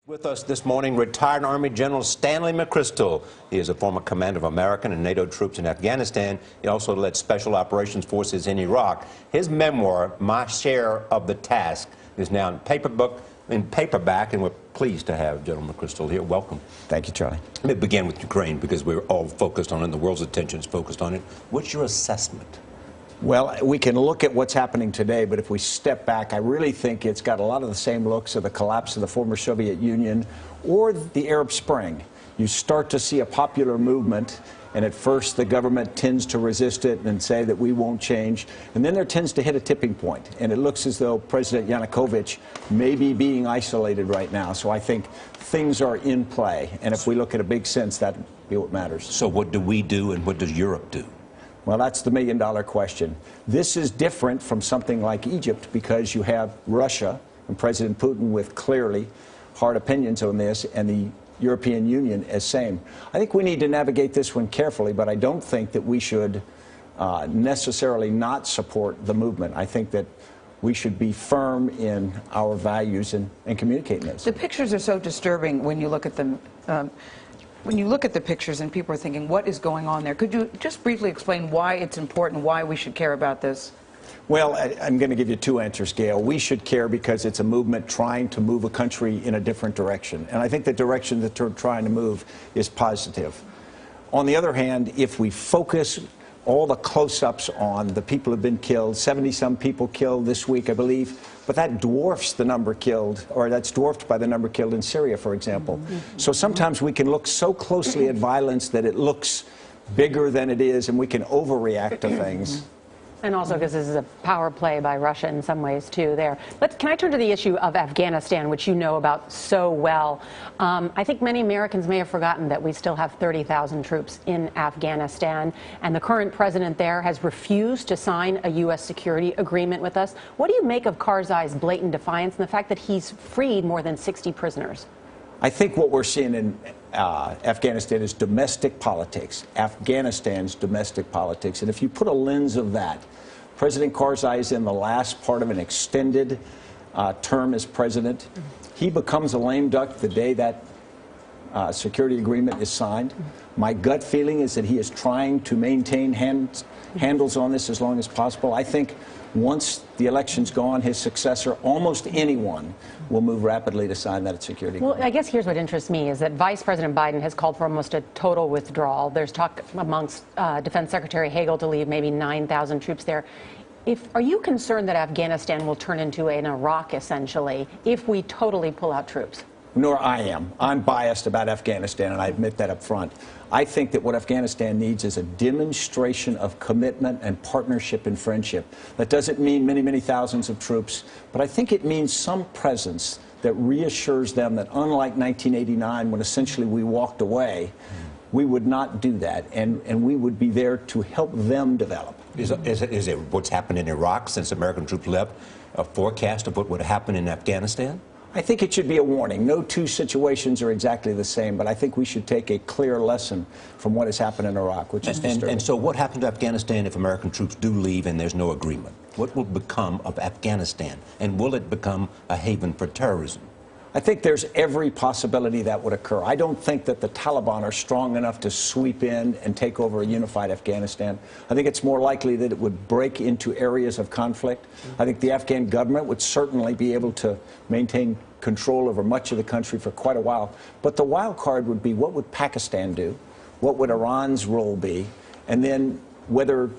With us this morning, retired Army General Stanley McChrystal. He is a former commander of American and NATO troops in Afghanistan. He also led special operations forces in Iraq. His memoir, My Share of the Task, is now in paperback, and we're pleased to have General McChrystal here. Welcome. Thank you, Charlie. Let me begin with Ukraine, because we're all focused on it, and the world's attention is focused on it. What's your assessment? Well, we can look at what's happening today, but if we step back, I really think it's got a lot of the same looks of the collapse of the former Soviet Union or the Arab Spring. You start to see a popular movement, and at first the government tends to resist it and say that we won't change, and then there tends to hit a tipping point, and it looks as though President Yanukovych may be being isolated right now. So I think things are in play, and if we look at a big sense, that'd be what matters. So what do we do, and what does Europe do? Well, that's the million-dollar question. This is different from something like Egypt because you have Russia and President Putin with clearly hard opinions on this, and the European Union as same. I think we need to navigate this one carefully, but I don't think that we should necessarily not support the movement. I think that we should be firm in our values and communicate this. The pictures are so disturbing when you look at them. When you look at the pictures and people are thinking, what is going on there? Could you just briefly explain why it's important, why we should care about this? Well, I'm going to give you two answers, Gail. We should care because it's a movement trying to move a country in a different direction. And I think the direction that they're trying to move is positive. On the other hand, if we focus all the close-ups on the people who have been killed, 70-some people killed this week, I believe, but that dwarfs the number killed, or that's dwarfed by the number killed in Syria, for example. So sometimes we can look so closely at violence that it looks bigger than it is, and we can overreact to things. And also because this is a power play by Russia in some ways, too, there. Can I turn to the issue of Afghanistan, which you know about so well? I think many Americans may have forgotten that we still have 30,000 troops in Afghanistan, and the current president there has refused to sign a U.S. security agreement with us. What do you make of Karzai's blatant defiance and the fact that he's freed more than 60 prisoners? I think what we're seeing in Afghanistan is domestic politics, Afghanistan's domestic politics. And if you put a lens of that, President Karzai is in the last part of an extended term as president. He becomes a lame duck the day that security agreement is signed. My gut feeling is that he is trying to maintain handles on this as long as possible. I think once the election's gone, his successor, almost anyone, will move rapidly to sign that security agreement. Well, I guess here's what interests me is that Vice President Biden has called for almost a total withdrawal. There's talk amongst Defense Secretary Hagel to leave maybe 9,000 troops there. Are you concerned that Afghanistan will turn into an Iraq, essentially, if we totally pull out troops? Nor I am. I'm biased about Afghanistan, and I admit that up front. I think that what Afghanistan needs is a demonstration of commitment and partnership and friendship. That doesn't mean many, many thousands of troops, but I think it means some presence that reassures them that unlike 1989, when essentially we walked away, we would not do that, and we would be there to help them develop. Is it what's happened in Iraq since American troops left a forecast of what would happen in Afghanistan? I think it should be a warning. No two situations are exactly the same, but I think we should take a clear lesson from what has happened in Iraq, which is disturbing. And so what happens to Afghanistan if American troops do leave and there's no agreement? What will become of Afghanistan? And will it become a haven for terrorism? I think there's every possibility that would occur. I don't think that the Taliban are strong enough to sweep in and take over a unified Afghanistan. I think it's more likely that it would break into areas of conflict. I think the Afghan government would certainly be able to maintain control over much of the country for quite a while. But the wild card would be, what would Pakistan do? What would Iran's role be? And then whether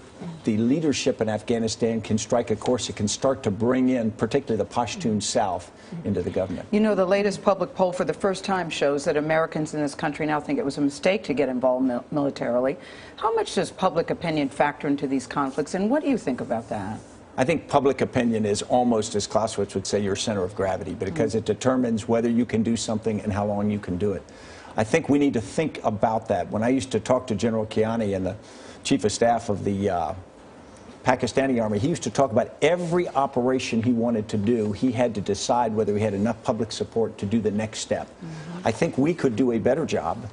the leadership in Afghanistan can strike a course that can start to bring in, particularly the Pashtun South, into the government. You know, the latest public poll for the first time shows that Americans in this country now think it was a mistake to get involved militarily. How much does public opinion factor into these conflicts, and what do you think about that? I think public opinion is almost, as Clausewitz would say, your center of gravity, because it determines whether you can do something and how long you can do it. I think we need to think about that. When I used to talk to General Kiani and the Chief of Staff of the Pakistani Army, he used to talk about every operation he wanted to do, he had to decide whether he had enough public support to do the next step. I think we could do a better job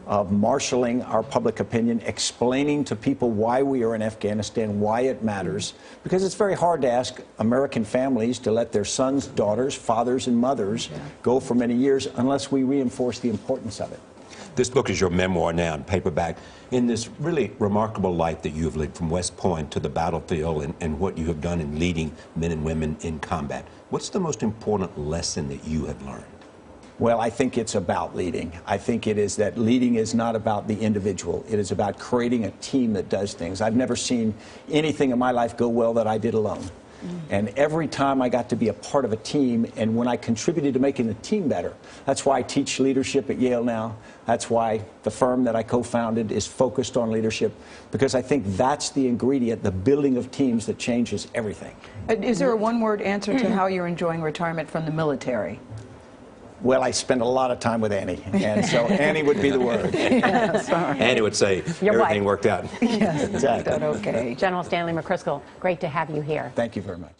of marshaling our public opinion, explaining to people why we are in Afghanistan, why it matters, because it's very hard to ask American families to let their sons, daughters, fathers, and mothers go for many years unless we reinforce the importance of it. This book is your memoir now in paperback. In this really remarkable life that you have lived from West Point to the battlefield and what you have done in leading men and women in combat, what's the most important lesson that you have learned? Well, I think it's about leading. I think it is that leading is not about the individual. It is about creating a team that does things. I've never seen anything in my life go well that I did alone. And every time I got to be a part of a team, and when I contributed to making the team better, that's why I teach leadership at Yale now. That's why the firm that I co-founded is focused on leadership, because I think that's the ingredient, the building of teams, that changes everything. Is there a one-word answer to how you're enjoying retirement from the military? Well, I spend a lot of time with Annie, and so Annie would be the word. Yes, sorry. Annie would say everything worked out. Yes, Exactly. okay. General Stanley McChrystal, great to have you here. Thank you very much.